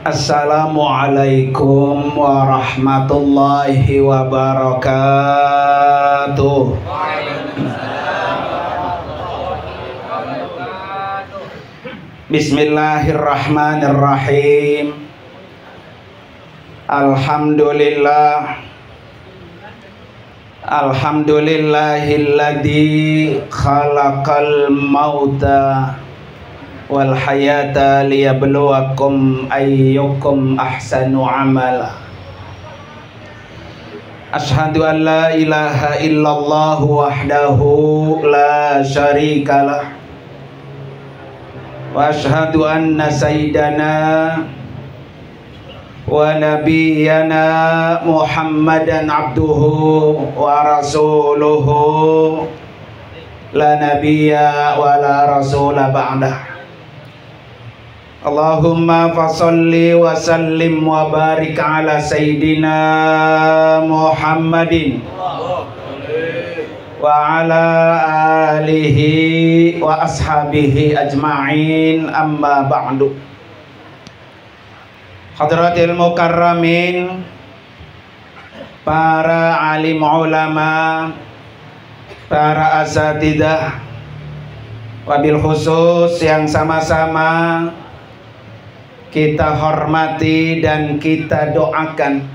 Assalamualaikum warahmatullahi wabarakatuh. Bismillahirrahmanirrahim. Alhamdulillahilladzi khalaqal mauta wal hayata liyabluwakum ayyukum ahsanu amala. Asyhadu an la ilaha illallah wahdahu la syarikalah wa asyhadu anna sayyidana wa nabiyyana Muhammadan abduhu wa rasuluhu la nabiyya wa la rasula ba'dah. Allahumma fasalli wa sallim wa barik ala sayyidina Muhammadin wa ala alihi wa ashabihi ajma'in, amma ba'du. Hadratil mukarramin, para alim ulama, para asatidah, wabil khusus yang sama-sama kita hormati dan kita doakan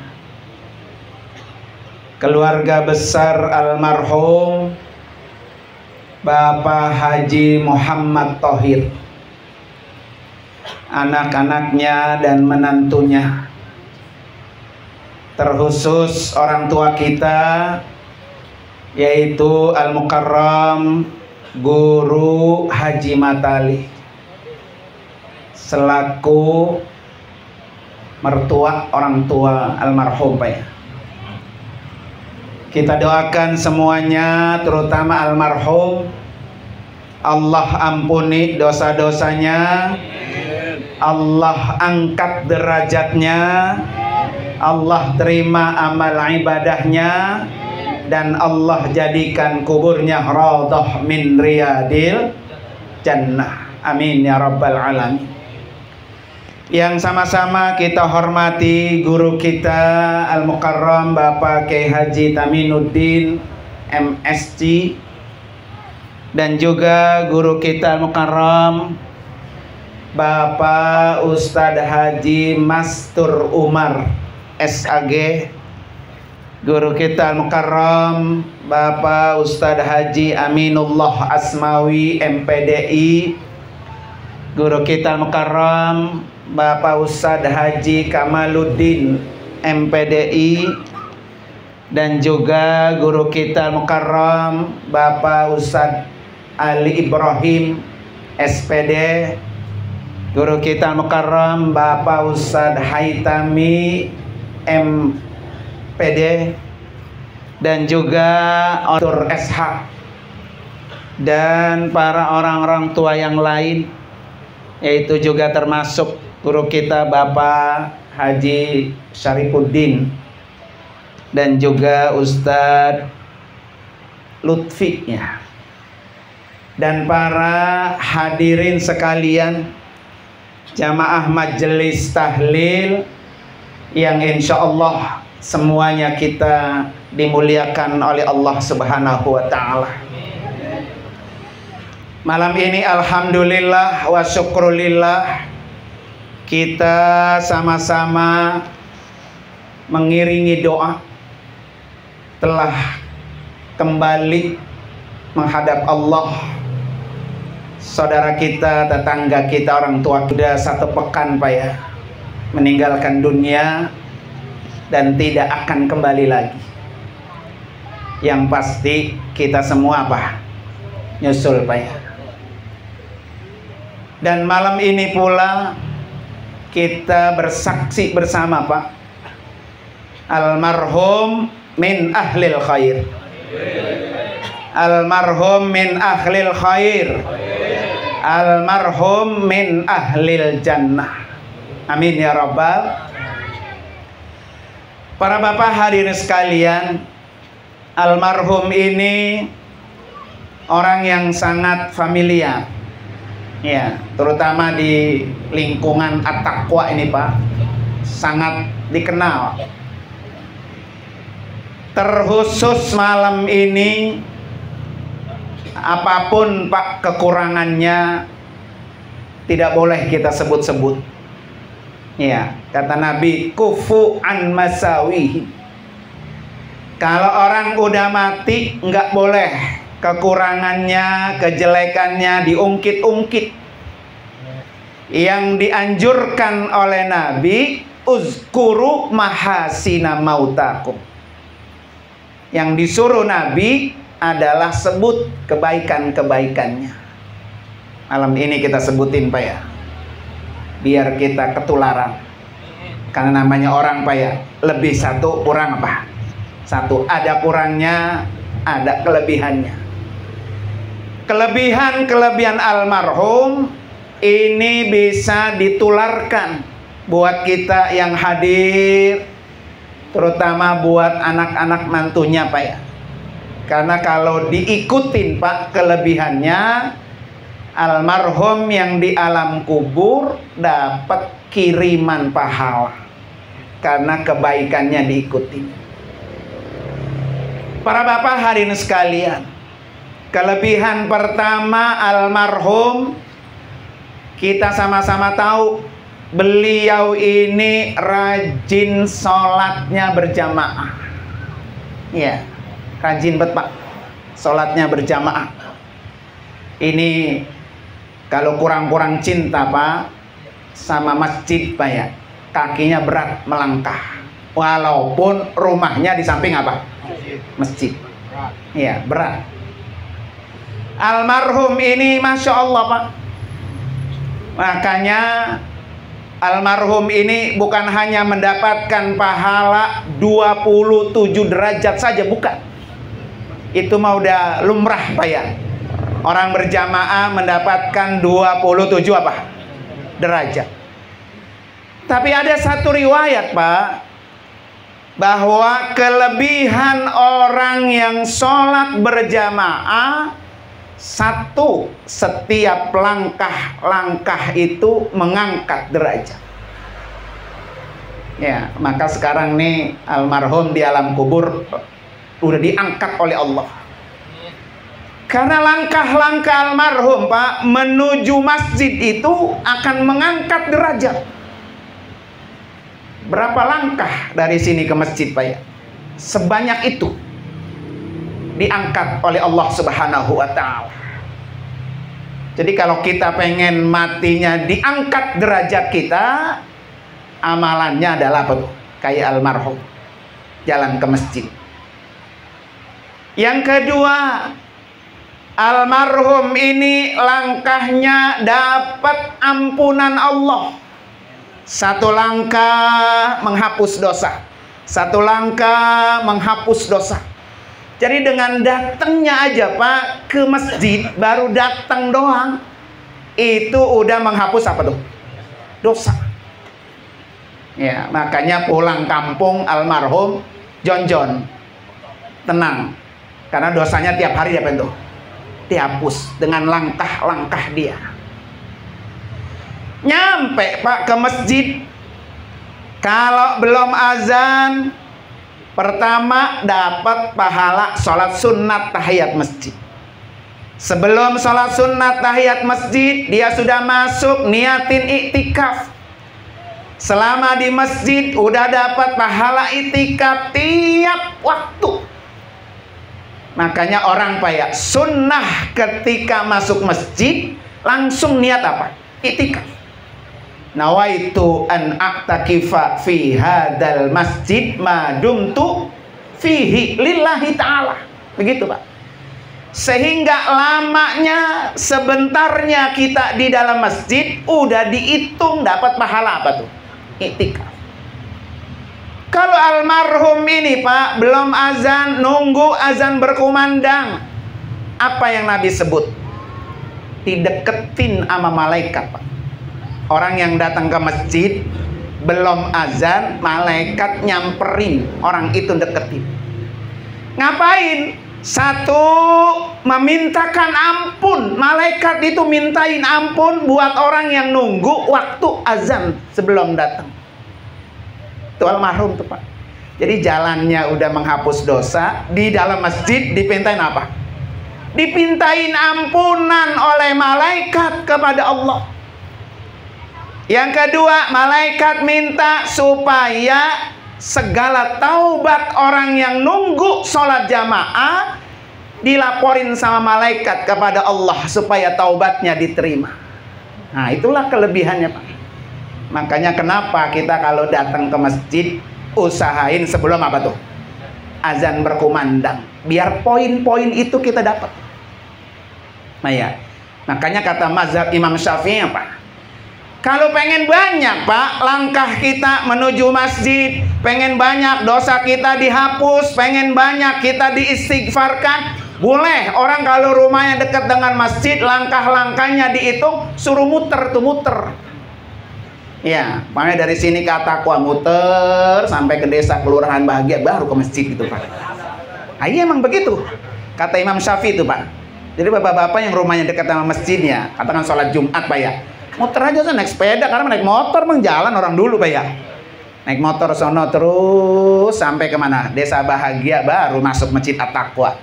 keluarga besar almarhum Bapak Haji Muhammad Thohir, anak-anaknya dan menantunya, terkhusus orang tua kita yaitu Al-Mukarram Guru Haji Matali selaku mertua orang tua almarhum Pak. Kita doakan semuanya, terutama almarhum, Allah ampuni dosa-dosanya, Allah angkat derajatnya, Allah terima amal ibadahnya, dan Allah jadikan kuburnya raudhah min riyadil jannah. Amin ya rabbal alamin. Yang sama-sama kita hormati guru kita Al-Mukarram Bapak Kiai Haji Taminuddin MSc, dan juga guru kita Al-Mukarram Bapak Ustadz Haji Mastur Umar SAG, guru kita Al-Mukarram Bapak Ustadz Haji Aminullah Asmawi MPDI, guru kita Al-Mukarram Bapak Ustadz Haji Kamaluddin MPDI, dan juga guru kita Al-Mukarram Bapak Ustadz Ali Ibrahim SPD, guru kita Al-Mukarram Bapak Ustadz Haitami MPD, dan juga Dr. SH, dan para orang-orang tua yang lain, yaitu juga termasuk guru kita Bapak Haji Syarifuddin dan juga Ustadz Lutfi ya. Dan para hadirin sekalian, jamaah majelis tahlil yang insya Allah semuanya kita dimuliakan oleh Allah Subhanahu wa ta'ala. Malam ini alhamdulillah wa syukrulillah, kita sama-sama mengiringi doa telah kembali menghadap Allah. Saudara kita, tetangga kita, orang tua sudah 1 pekan Pak ya, meninggalkan dunia dan tidak akan kembali lagi. Yang pasti kita semua apa? Nyusul Pak ya. Dan malam ini pula kita bersaksi bersama Pak, almarhum min ahlil khair, almarhum min ahlil khair, almarhum min ahlil jannah. Amin ya rabbal. Para bapak hadirin sekalian, almarhum ini orang yang sangat familiar, ya, terutama di lingkungan at-taqwa ini Pak. sangat dikenal. Terkhusus malam ini, apapun Pak kekurangannya tidak boleh kita sebut-sebut. Ya, kata Nabi, kufu an masawihi. Kalau orang udah mati, nggak boleh kekurangannya, kejelekannya diungkit-ungkit. Yang dianjurkan oleh Nabi, uzkuru mahasina mautakum. Yang disuruh Nabi adalah sebut kebaikan-kebaikannya. Malam ini kita sebutin Pak ya, biar kita ketularan. Karena namanya orang Pak ya, lebih satu kurang apa? Satu, ada kurangnya, ada kelebihannya. Kelebihan-kelebihan almarhum ini bisa ditularkan buat kita yang hadir, terutama buat anak-anak mantunya Pak ya. Karena kalau diikutin Pak kelebihannya, almarhum yang di alam kubur dapat kiriman pahala karena kebaikannya diikuti. Para bapak hadirin sekalian, kelebihan pertama almarhum, kita sama-sama tahu beliau ini rajin sholatnya berjamaah. Ya, rajin bet Pak sholatnya berjamaah. Ini kalau kurang-kurang cinta Pak sama masjid Pak ya, kakinya berat melangkah, walaupun rumahnya di samping apa? Masjid. Iya, berat. Almarhum ini Masya Allah Pak, makanya almarhum ini bukan hanya mendapatkan pahala 27 derajat saja, bukan. Itu mah udah lumrah Pak ya. Orang berjamaah mendapatkan 27 apa? Derajat. Tapi ada satu riwayat Pak, bahwa kelebihan orang yang sholat berjamaah, satu, setiap langkah-langkah itu mengangkat derajat. Ya, maka sekarang nih almarhum di alam kubur udah diangkat oleh Allah. Karena langkah-langkah almarhum Pak menuju masjid itu akan mengangkat derajat. Berapa langkah dari sini ke masjid Pak ya? Sebanyak itu diangkat oleh Allah Subhanahu wa ta'ala. Jadi kalau kita pengen matinya diangkat derajat kita, amalannya adalah apa tuh? Kayak almarhum, jalan ke masjid. Yang kedua, almarhum ini langkahnya dapat ampunan Allah. Satu langkah menghapus dosa, satu langkah menghapus dosa. Jadi dengan datangnya aja Pak ke masjid, baru datang doang, itu udah menghapus apa tuh? Dosa. Ya, makanya pulang kampung almarhum John tenang, karena dosanya tiap hari apa itu? Dihapus dengan langkah-langkah dia. Nyampe Pak ke masjid, kalau belum azan, pertama dapat pahala sholat sunat tahiyat masjid. Sebelum sholat sunat tahiyat masjid, dia sudah masuk niatin iktikaf. Selama di masjid udah dapat pahala iktikaf tiap waktu. Makanya orang Pak ya, sunnah ketika masuk masjid langsung niat apa? Iktikaf. Nawaitu an a'takifa fi hadal masjid ma dumtu fihi lillahi ta'ala. Begitu Pak. Sehingga lamanya, sebentarnya kita di dalam masjid udah dihitung dapat pahala apa tuh? Iktikaf. Kalau almarhum ini Pak belum azan, nunggu azan berkumandang, apa yang Nabi sebut? Dideketin sama malaikat Pak. Orang yang datang ke masjid belum azan, malaikat nyamperin orang itu, deketin. Ngapain? Satu, memintakan ampun. Malaikat itu mintain ampun buat orang yang nunggu waktu azan sebelum datang. Itu almarhum tuh Pak. Jadi jalannya udah menghapus dosa, di dalam masjid dipintain apa? Dipintain ampunan oleh malaikat kepada Allah. Yang kedua, malaikat minta supaya segala taubat orang yang nunggu sholat jamaah dilaporin sama malaikat kepada Allah supaya taubatnya diterima. Nah, itulah kelebihannya Pak. Makanya kenapa kita kalau datang ke masjid usahain sebelum apa tuh? Azan berkumandang, biar poin-poin itu kita dapat. Nah ya, makanya kata mazhab Imam Syafi'i apa? Kalau pengen banyak Pak langkah kita menuju masjid, pengen banyak dosa kita dihapus, pengen banyak kita diistighfarkan, boleh orang kalau rumahnya dekat dengan masjid, langkah-langkahnya dihitung, suruh muter tuh muter. Ya, makanya dari sini ke Takwa muter sampai ke desa kelurahan Bahagia baru ke masjid gitu Pak. Ah, iya emang begitu kata Imam Syafi'i itu Pak. Jadi bapak-bapak yang rumahnya dekat sama masjidnya, katakan sholat Jumat Pak ya, muter aja naik sepeda, karena naik motor bang jalan orang dulu Pak ya. Naik motor sono terus sampai kemana? Desa Bahagia baru masuk masjid At-Taqwa.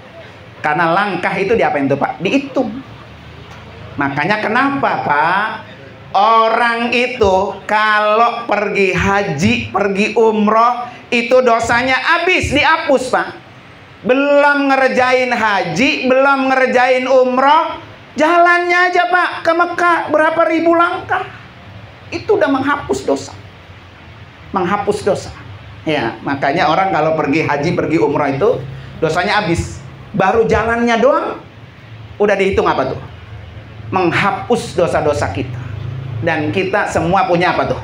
Karena langkah itu diapain tuh Pak? Dihitung. Makanya kenapa Pak? Orang itu kalau pergi haji, pergi umroh, itu dosanya habis, dihapus Pak. Belum ngerjain haji, belum ngerjain umroh, jalannya aja Pak ke Mekah berapa ribu langkah, itu udah menghapus dosa. Menghapus dosa. Ya, makanya orang kalau pergi haji, pergi umroh itu dosanya habis. Baru jalannya doang udah dihitung apa tuh? Menghapus dosa-dosa kita. Dan kita semua punya apa tuh?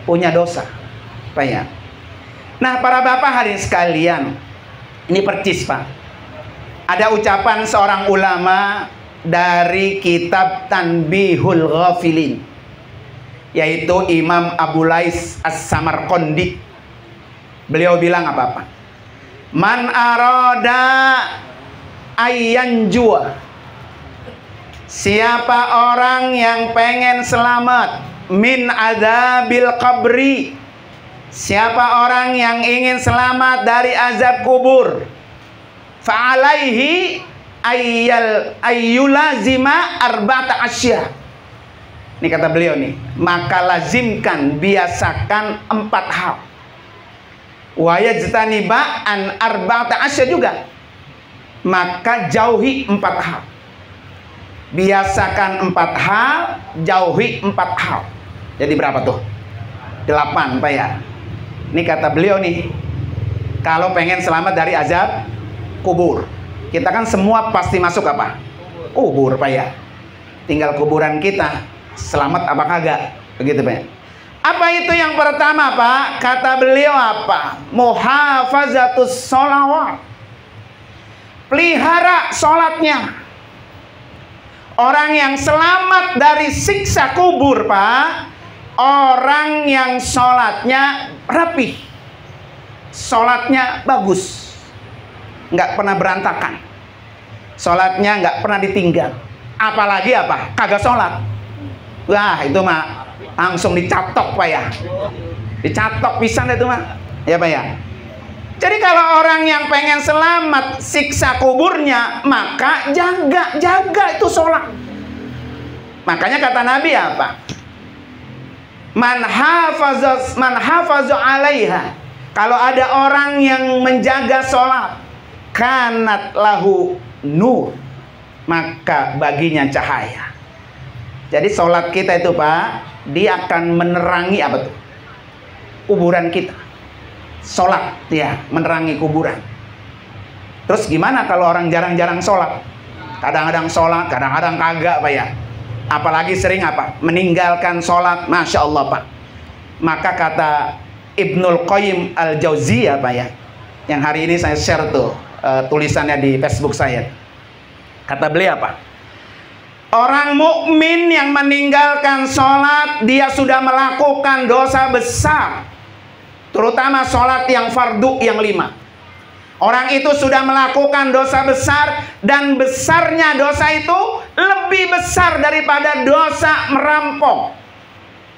Punya dosa. Pak ya. Nah, para bapak hadirin sekalian, ini percis Pak. Ada ucapan seorang ulama dari kitab Tanbihul Ghafilin, yaitu Imam Abu Lais As-Samarqandi. Beliau bilang apa Pak? Man arada ayyanjua, siapa orang yang pengen selamat min adzabil qabri, siapa orang yang ingin selamat dari azab kubur, fa'alaihi ayyulazima arba'ata asya. Ini kata beliau nih, maka lazimkan, biasakan 4 hal. Wa yajtaniba an arba'ata asya juga. Maka jauhi 4 hal. Biasakan 4 hal, jauhi 4 hal. Jadi berapa tuh? 8 Pak ya. Ini kata beliau nih, kalau pengen selamat dari azab kubur. Kita kan semua pasti masuk apa? Kubur Pak ya. Tinggal kuburan kita selamat apa kagak? Begitu Pak ya. Apa itu yang pertama Pak? Kata beliau apa? Muhafazatus sholawat. Pelihara sholatnya. Orang yang selamat dari siksa kubur Pak, orang yang sholatnya rapih, sholatnya bagus, nggak pernah berantakan, sholatnya nggak pernah ditinggal. Apalagi apa? Kagak sholat. Wah itu mah langsung dicatok Pak ya, dicatok pisan itu mah ya Pak ya. Jadi kalau orang yang pengen selamat siksa kuburnya, maka jaga itu sholat. Makanya kata Nabi apa? Man hafazu alaiha. Kalau ada orang yang menjaga sholat, kanat lahu nur, maka baginya cahaya. Jadi sholat kita itu Pak, dia akan menerangi apa tuh? Kuburan kita. Sholat ya, menerangi kuburan. Terus gimana kalau orang jarang-jarang sholat? Kadang-kadang sholat, kadang-kadang kagak Pak ya. Apalagi sering apa? Meninggalkan sholat. Masya Allah Pak. Maka kata Ibnul Qayyim Al-Jauziyah Pak ya, yang hari ini saya share tuh tulisannya di Facebook saya. Kata beliau apa? Orang mukmin yang meninggalkan sholat, dia sudah melakukan dosa besar. Terutama sholat yang fardu yang 5. Orang itu sudah melakukan dosa besar, dan besarnya dosa itu lebih besar daripada dosa merampok,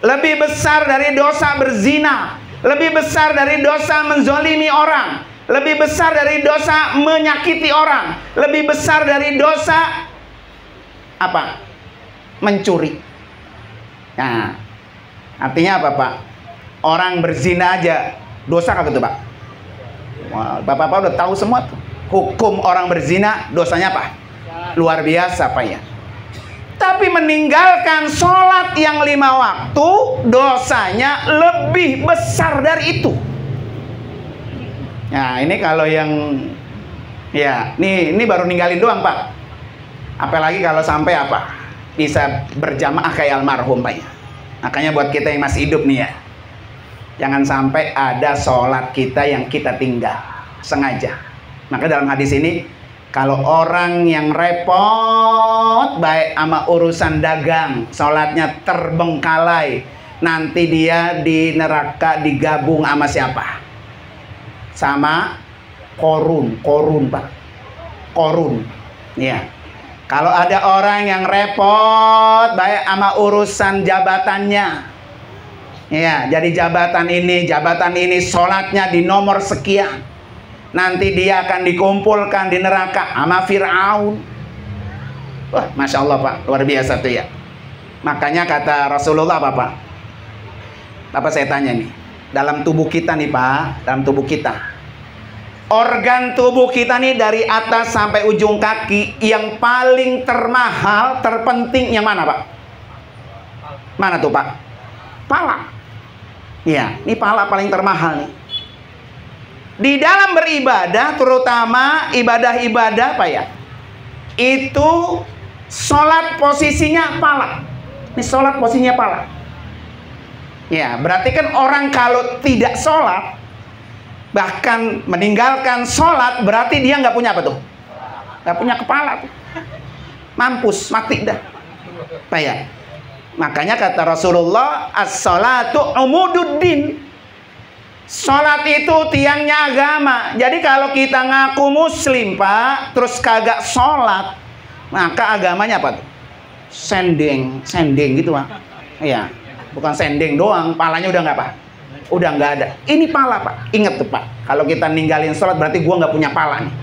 lebih besar dari dosa berzina, lebih besar dari dosa menzolimi orang, lebih besar dari dosa menyakiti orang, lebih besar dari dosa apa? Mencuri. Nah, artinya apa, Pak? Orang berzina aja dosa kagak tuh, Pak? Wah, Bapak-bapak udah tahu semua tuh. Hukum orang berzina dosanya apa? Luar biasa, Pak ya. Tapi meninggalkan sholat yang 5 waktu dosanya lebih besar dari itu. Nah, ini kalau yang ya, ini baru ninggalin doang, Pak. Apalagi kalau sampai apa? Bisa berjamaah kayak almarhum, Pak ya. Makanya buat kita yang masih hidup nih ya, jangan sampai ada sholat kita yang kita tinggal sengaja. Maka dalam hadis ini, kalau orang yang repot baik sama urusan dagang, sholatnya terbengkalai, nanti dia di neraka digabung sama siapa? Sama korun, Pak. Korun. Ya. Kalau ada orang yang repot baik sama urusan jabatannya, ya, jadi jabatan ini sholatnya di nomor sekian, nanti dia akan dikumpulkan di neraka sama Fir'aun. Wah, Masya Allah, Pak, luar biasa tuh ya. Makanya kata Rasulullah apa, Pak? Apa saya tanya nih, dalam tubuh kita nih, Pak, dalam tubuh kita, organ tubuh kita nih dari atas sampai ujung kaki, yang paling termahal, terpenting yang mana, Pak? Mana tuh, Pak? Pala. Ya, ini pala paling termahal nih. Di dalam beribadah, terutama ibadah-ibadah apa ya? Itu sholat posisinya pala. Ini sholat posisinya pala. Ya, berarti kan orang kalau tidak sholat, bahkan meninggalkan sholat, berarti dia nggak punya apa tuh? Nggak punya kepala tuh. Mampus, mati dah. Apa ya? Makanya kata Rasulullah, as-sholatu umududdin. Sholat itu tiangnya agama. Jadi kalau kita ngaku muslim, Pak, terus kagak sholat, maka agamanya apa tuh? Sending gitu, Pak. Iya, bukan sending doang, palanya udah nggak, Pak? Udah nggak ada. Ini pala, Pak. Ingat tuh, Pak. Kalau kita ninggalin sholat berarti gua nggak punya pala nih.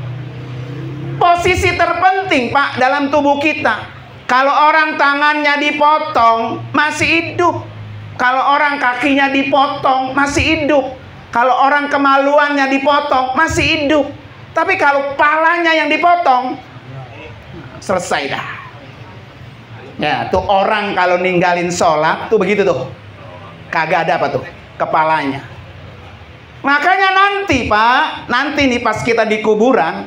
Posisi terpenting, Pak, dalam tubuh kita. Kalau orang tangannya dipotong masih hidup. Kalau orang kakinya dipotong masih hidup. Kalau orang kemaluannya dipotong masih hidup. Tapi kalau palanya yang dipotong, selesai dah. Ya, tuh orang kalau ninggalin sholat tuh begitu tuh. Kagak ada apa tuh? Kepalanya. Makanya nanti, Pak, nanti nih pas kita di kuburan,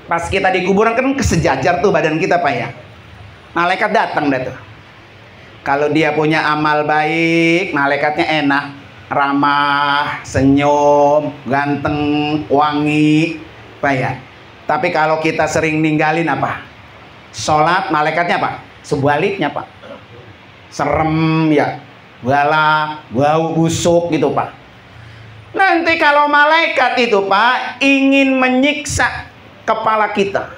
kan kesejajar tuh badan kita, Pak ya. Malaikat datang dah tuh. Kalau dia punya amal baik, malaikatnya enak, ramah, senyum, ganteng, wangi, Pak ya. Tapi kalau kita sering ninggalin apa? Sholat, malaikatnya apa? Sebaliknya, Pak. Serem ya, galak, bau busuk gitu, Pak. Nanti kalau malaikat itu, Pak, ingin menyiksa kepala kita,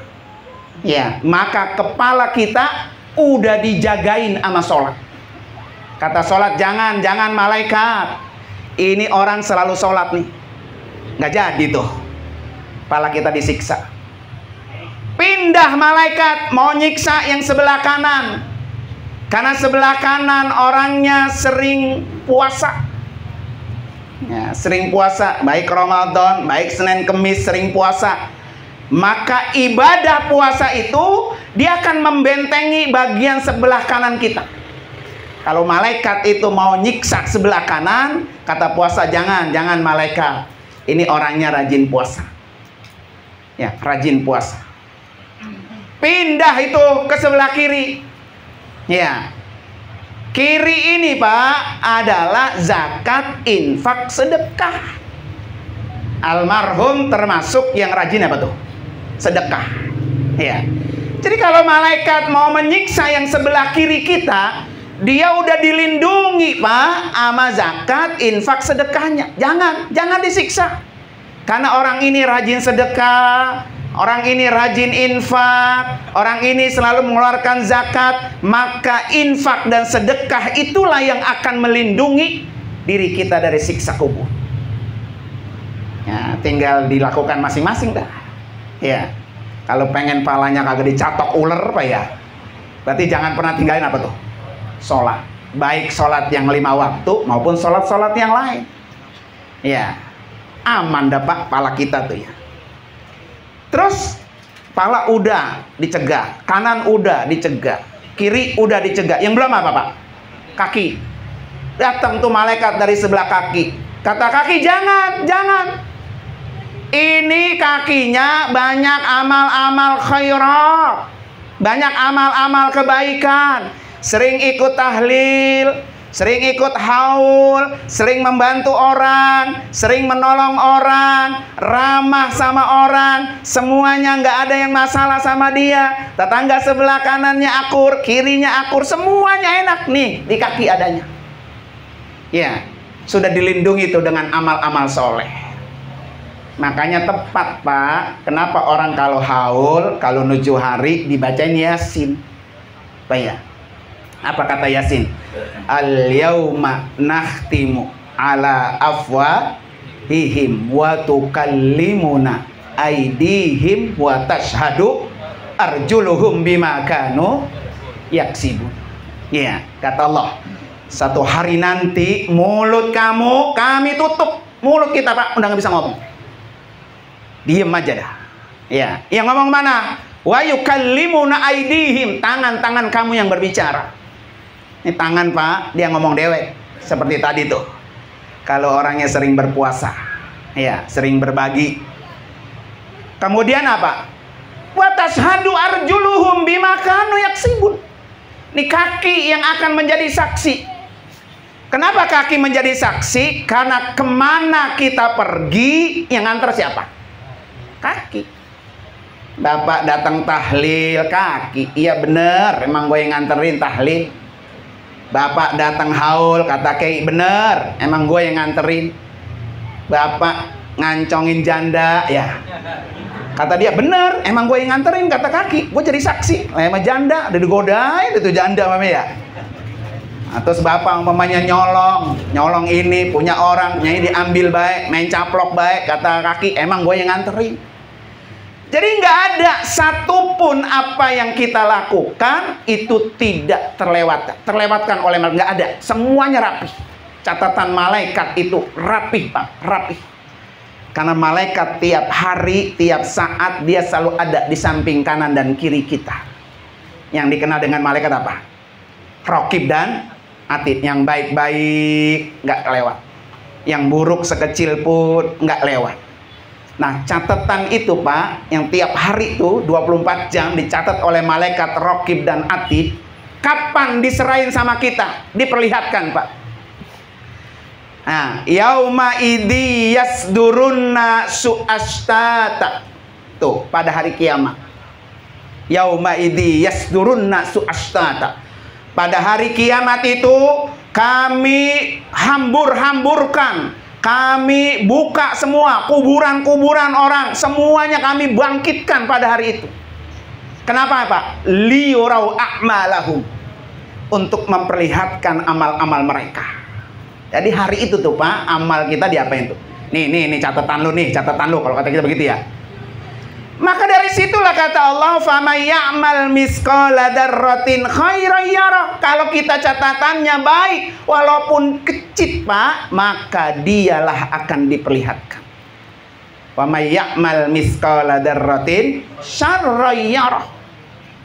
ya, maka kepala kita udah dijagain sama sholat. Kata sholat, jangan malaikat, ini orang selalu sholat nih, nggak jadi tuh, kepala kita disiksa. Pindah malaikat mau nyiksa yang sebelah kanan, karena sebelah kanan orangnya sering puasa, ya, sering puasa, baik Ramadan, baik Senin Kemis sering puasa. Maka ibadah puasa itu dia akan membentengi bagian sebelah kanan kita. Kalau malaikat itu mau nyiksa sebelah kanan, kata puasa, jangan malaikat, ini orangnya rajin puasa, ya, rajin puasa. Pindah itu ke sebelah kiri, ya. Kiri ini, Pak, adalah zakat, infak, sedekah. Almarhum termasuk yang rajin apa tuh? Sedekah, ya. Jadi kalau malaikat mau menyiksa yang sebelah kiri kita, dia udah dilindungi, Pak, sama zakat, infak, sedekahnya. Jangan disiksa. Karena orang ini rajin sedekah, orang ini rajin infak, orang ini selalu mengeluarkan zakat, maka infak dan sedekah itulah yang akan melindungi diri kita dari siksa kubur. Ya, tinggal dilakukan masing-masing dah. Ya, kalau pengen palanya kagak dicatok ular apa ya, berarti jangan pernah tinggalin apa tuh? Sholat, baik sholat yang 5 waktu maupun sholat-sholat yang lain. Ya, aman dah Pak pala kita tuh ya. Terus pala udah dicegah, kanan udah dicegah, kiri udah dicegah. Yang belum apa Pak? Kaki. Datang tuh malaikat dari sebelah kaki. Kata kaki, jangan. Ini kakinya banyak amal-amal khairat, banyak amal-amal kebaikan. Sering ikut tahlil, sering ikut haul, sering membantu orang, sering menolong orang, ramah sama orang. Semuanya nggak ada yang masalah sama dia. Tetangga sebelah kanannya akur, kirinya akur, semuanya enak nih di kaki adanya. Ya, sudah dilindungi itu dengan amal-amal soleh. Makanya tepat Pak, kenapa orang kalau haul, kalau nuju hari dibacain Yasin. Pak ya, apa kata Yasin? Al-yauma nakhtimu ala afwahihim wa tukallimuna aydihim wa tashhadu arjuluhum bima kanu yaksibun. Ya, kata Allah, satu hari nanti mulut kamu kami tutup. Mulut kita Pak udah nggak bisa ngomong. Diem aja dah. Ya, yang ngomong mana? Wa yukallimuna aydihim, tangan-tangan kamu yang berbicara. Ini tangan Pak, dia ngomong dewek. Seperti tadi tuh. Kalau orangnya sering berpuasa, ya, sering berbagi. Kemudian apa? Wa tashhadu arjuluhum bima kanu yaksibun. Ini kaki yang akan menjadi saksi. Kenapa kaki menjadi saksi? Karena kemana kita pergi, yang nganter siapa? Kaki. Bapak datang tahlil, kaki. Iya bener, emang gue yang nganterin tahlil. Bapak datang haul, kata Kiai, bener, emang gue yang nganterin. Bapak ngancongin janda, ya, kata dia, bener, emang gue yang nganterin, kata kaki. Gue jadi saksi. Emang janda, udah digodain itu janda mama ya. Terus bapak umpamanya nyolong ini punya orang, nyai diambil baik, main caplok baik, kata kaki, emang gue yang nganterin. Jadi nggak ada satupun apa yang kita lakukan itu tidak terlewatkan oleh malaikat, nggak ada, semuanya rapi. Catatan malaikat itu rapi Pak, rapi. Karena malaikat tiap hari, tiap saat dia selalu ada di samping kanan dan kiri kita. Yang dikenal dengan malaikat apa? Raqib dan Atid. Yang baik-baik nggak lewat, yang buruk sekecil pun nggak lewat. Nah, catatan itu Pak, yang tiap hari itu 24 jam dicatat oleh malaikat Raqib dan Atid. Kapan diserahin sama kita? Diperlihatkan Pak. Nah, yauma idzi yasdurunna su'astata. Tuh, pada hari kiamat. Yauma idzi yasdurunna su'astata. Pada hari kiamat itu kami hambur-hamburkan, kami buka semua kuburan-kuburan orang, semuanya kami bangkitkan pada hari itu. Kenapa Pak? Liyurau a'malahum, untuk memperlihatkan amal-amal mereka. Jadi hari itu tuh Pak, amal kita diapain tuh? Nih catatan lu nih, catatan lu kalau kata kita begitu ya. Maka dari situlah kata Allah, "Faman ya'mal misqala dzarratin khairan yarah." Kalau kita catatannya baik, walaupun kecil Pak, maka dialah akan diperlihatkan. "Faman ya'mal misqala dzarratin syarran yarah."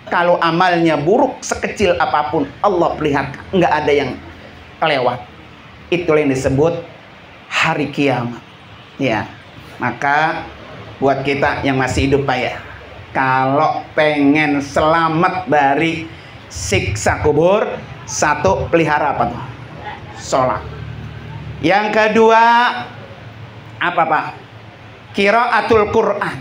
Kalau amalnya buruk sekecil apapun, Allah perlihatkan, nggak ada yang kelewat. Itulah yang disebut hari kiamat. Ya, maka buat kita yang masih hidup Pak ya, kalau pengen selamat dari siksa kubur, satu, pelihara apa tuh? Sholat. Yang kedua apa Pak? Qiraatul Quran.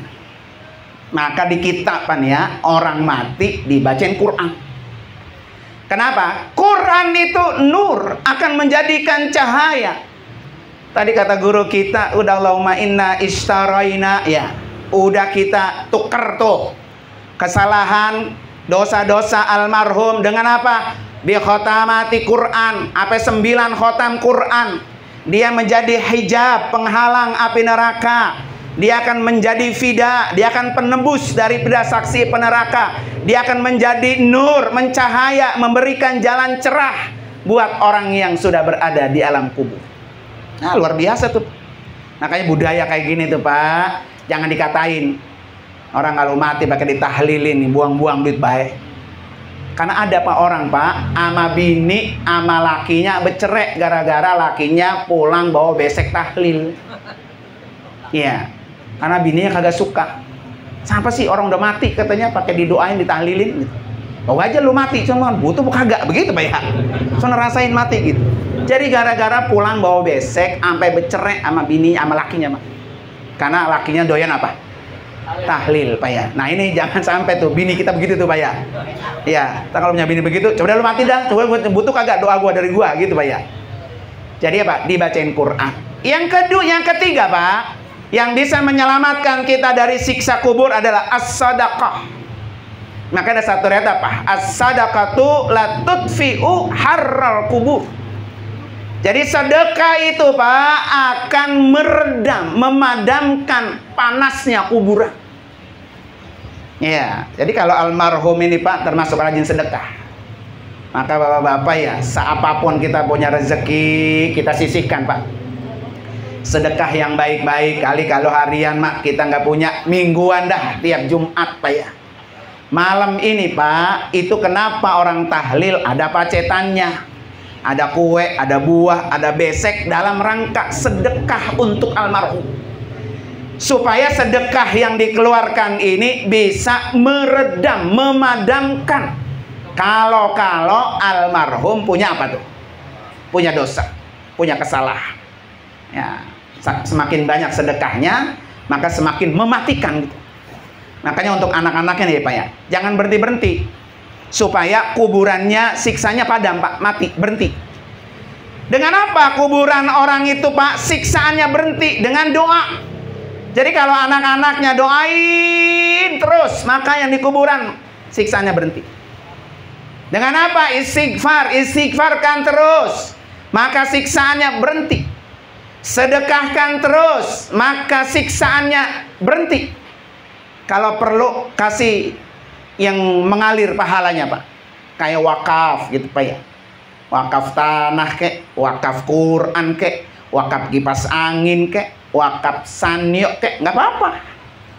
Maka di kitab ya, orang mati dibacain Quran. Kenapa? Quran itu nur, akan menjadikan cahaya. Tadi kata guru kita, udah Allahumma inna ishtaraina, ya, udah kita tuker tuh kesalahan, dosa-dosa almarhum dengan apa? Bi khotamati Quran, apa 9 khotam Quran. Dia menjadi hijab, penghalang api neraka. Dia akan menjadi fida, dia akan penebus dari saksi neraka. Dia akan menjadi nur, mencahaya, memberikan jalan cerah buat orang yang sudah berada di alam kubur. Nah, luar biasa tuh. Makanya budaya kayak gini tuh, Pak. Jangan dikatain. Orang kalau mati pakai ditahlilin, buang-buang duit baik. Karena ada Pak orang, Pak, ama bini, ama lakinya bercerai gara-gara lakinya pulang bawa besek tahlil. Iya, karena bininya kagak suka. Siapa sih orang udah mati katanya pakai didoain, ditahlilin gitu. Bawa aja lu mati, cuma butuh kagak begitu, Pak ya. Soalnya rasain mati gitu. Jadi gara-gara pulang bawa besek sampai bercerai sama bininya, sama lakinya, Pak. Karena lakinya doyan apa? Tahlil, Pak ya. Nah ini jangan sampai tuh bini kita begitu tuh, Pak ya. Iya, kalau punya bini begitu, coba lu mati dah. Coba butuh kagak doa gua dari gua gitu, Pak ya. Jadi apa? Dibacain Quran. Yang ketiga, Pak, yang bisa menyelamatkan kita dari siksa kubur adalah as-sadaqah. Maka ada satu ayat apa? As-sadaqatu la tudfi'u harral kubur. Jadi sedekah itu, Pak, akan meredam, memadamkan panasnya kuburan. Ya, jadi kalau almarhum ini, Pak, termasuk rajin sedekah. Maka bapak-bapak ya, seapapun kita punya rezeki, kita sisihkan, Pak. Sedekah yang baik-baik. Kali kalau harian, Mak, kita nggak punya, mingguan dah, tiap Jumat, Pak ya. Malam ini, Pak, itu kenapa orang tahlil ada pacetannya? Ada kue, ada buah, ada besek dalam rangka sedekah untuk almarhum. Supaya sedekah yang dikeluarkan ini bisa meredam, memadamkan. Kalau almarhum punya apa tuh? Punya dosa, punya kesalahan. Ya, semakin banyak sedekahnya, maka semakin mematikan gitu. Makanya untuk anak-anaknya nih, Pak ya, jangan berhenti-berhenti. Supaya kuburannya siksanya padam, Pak, mati, berhenti. Dengan apa kuburan orang itu, Pak, siksaannya berhenti? Dengan doa. Jadi kalau anak-anaknya doain terus, maka yang di kuburan siksaannya berhenti. Dengan apa? Istighfar, istighfarkan terus, maka siksaannya berhenti. Sedekahkan terus, maka siksaannya berhenti. Kalau perlu kasih yang mengalir pahalanya, Pak, kayak wakaf gitu, Pak ya. Wakaf tanah kek, wakaf Quran kek, wakaf kipas angin kek, wakaf sanyo kek, nggak apa-apa.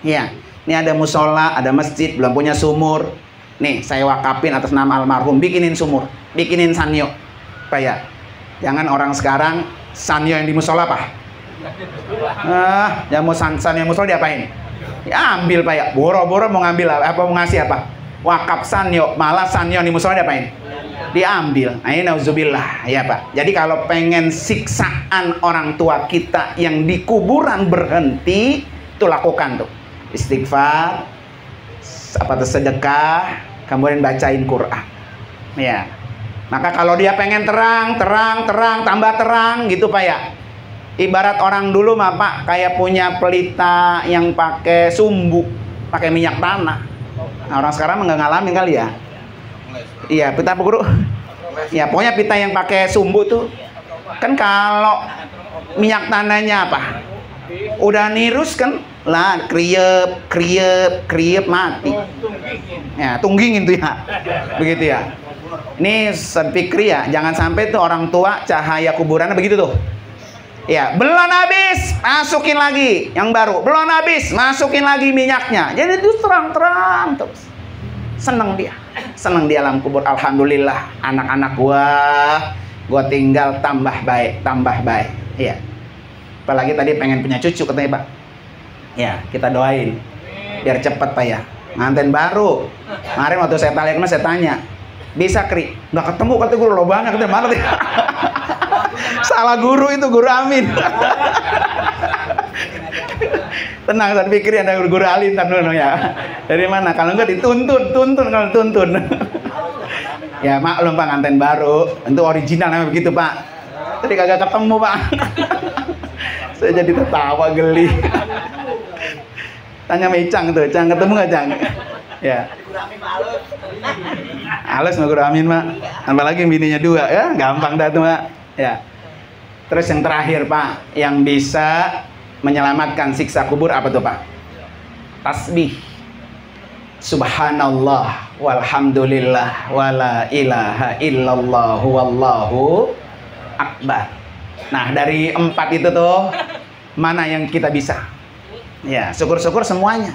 Ya, ini ada musola, ada masjid, belum punya sumur. Nih, saya wakafin atas nama almarhum, bikinin sumur, bikinin sanyo, Pak ya. Jangan orang sekarang sanyo yang di musola, Pak. Yang mau sanyo musola diapain? Ya ambil, Pak ya. Boro-boro mau ngambil apa, mau ngasih apa? Wakaf sanyo, malah sanyo di musola diapain? Diambil. Nah, ini nauzubillah ya, Pak. Jadi kalau pengen siksaan orang tua kita yang di kuburan berhenti, itu lakukan tuh. Istighfar, apa tuh, sedekah, kemudian bacain Quran. Ya. Maka kalau dia pengen terang, tambah terang gitu, Pak ya. Ibarat orang dulu mah, Pak, kayak punya pelita yang pakai sumbu, pakai minyak tanah. Nah, orang sekarang nggak ngalamin kali ya. Iya, pita apa, Guru? Ya, pokoknya pita yang pakai sumbu tuh. Kan kalau minyak tanahnya apa? Udah nirus kan, lah kriep mati. Ya, tunggingin tuh ya. Begitu ya. Ini sepikri ya, jangan sampai tuh orang tua cahaya kuburannya begitu tuh. Ya, belum habis, masukin lagi yang baru. Belum habis, masukin lagi minyaknya. Jadi itu terang-terang terus. Seneng dia, seneng di alam kubur. Alhamdulillah, anak-anak gua tinggal tambah baik. Iya. Apalagi tadi pengen punya cucu katanya, Pak. Ya, kita doain biar cepet, Pak ya. Nganten baru. Kemarin waktu saya tanya, saya tanya, bisa Kri? Nggak ketemu, kata guru, lo banyak, kata mana? Salah guru itu, Guru Amin. Tenang, saya pikir ada guru alim dulu ya. Dari mana? Kalau enggak dituntun kalau tuntun. Ya maklum, Pak, nganten baru. Itu original namanya begitu, Pak. Tadi kagak ketemu, Pak. Saya jadi tertawa geli. Tanya sama Icang tuh, Cang ketemu nggak, Cang? Ya. Halus sama Guru Amin, Mak. Apalagi bininya 2 ya, gampang dah tuh, Mak. Ya. Terus yang terakhir Pak, yang bisa menyelamatkan siksa kubur apa tuh Pak? Tasbih. Subhanallah walhamdulillah wala ilaha illallah wallahu akbar. Nah, dari 4 itu tuh mana yang kita bisa? Ya, syukur-syukur semuanya.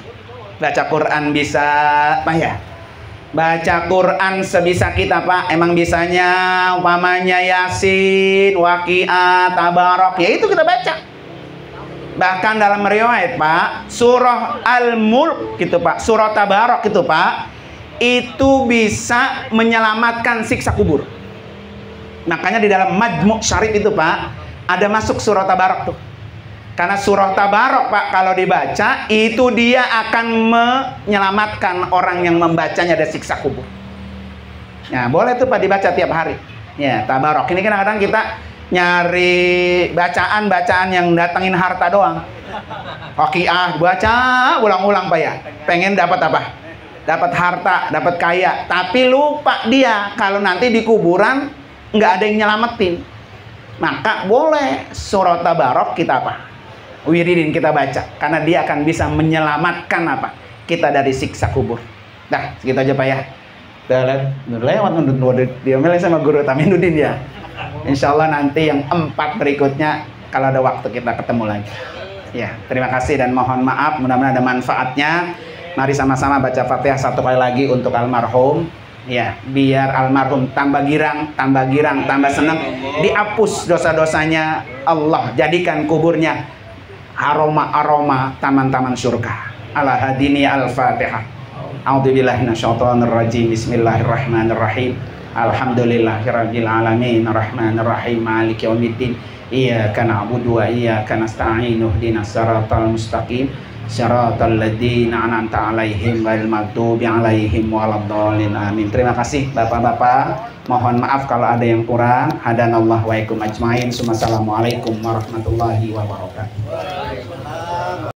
Baca Quran bisa Pak ya? Baca Quran sebisa kita Pak. Emang bisanya umpamanya Yasin, Waqiah, Tabarok, ya itu kita baca. Bahkan dalam riwayat Pak, surah Al-Mulk gitu Pak, surah Tabarok itu Pak, itu bisa menyelamatkan siksa kubur. Makanya di dalam Majmu' Syarif itu Pak, ada masuk surah Tabarok tuh. Karena surah Tabarok Pak, kalau dibaca, itu dia akan menyelamatkan orang yang membacanya dari siksa kubur. Nah, boleh tuh Pak dibaca tiap hari. Ya, Tabarok. Ini kadang-kadang kita nyari bacaan-bacaan yang datangin harta doang. Waqiah, baca ulang-ulang Pak ya. Pengen dapat apa? Dapat harta, dapat kaya. Tapi lupa dia kalau nanti di kuburan nggak ada yang nyelamatin. Maka boleh surah Tabarok kita apa? Wiridin kita baca, karena dia akan bisa menyelamatkan apa? Kita dari siksa kubur. Dah, segitu aja Pak ya. Lewat dia milih sama Guru Taminuddin ya. Insya Allah nanti yang 4 berikutnya kalau ada waktu kita ketemu lagi. Ya, terima kasih dan mohon maaf, mudah-mudahan ada manfaatnya. Mari sama-sama baca Fatihah 1 kali lagi untuk almarhum. Ya, biar almarhum tambah girang, tambah senang, dihapus dosa-dosanya. Allah jadikan kuburnya aroma taman-taman surga. Ala hadini al-Fatihah. A'udzubillahi minasyaitonirrajim. Bismillahirrahmanirrahim. Alhamdulillahirabbil alamin arrahmanir rahim maliki yaumiddin. Iyyaka na'budu wa iyyaka nasta'in ihdinas siratal mustaqim siratal ladzina an'amta 'alaihim ghairil maghdubi 'alaihim waladdallin. Amin. Terima kasih Bapak-bapak. Mohon maaf kalau ada yang kurang. Hadanallahu wa iyakum ajmain. Assalamualaikum warahmatullahi wabarakatuh.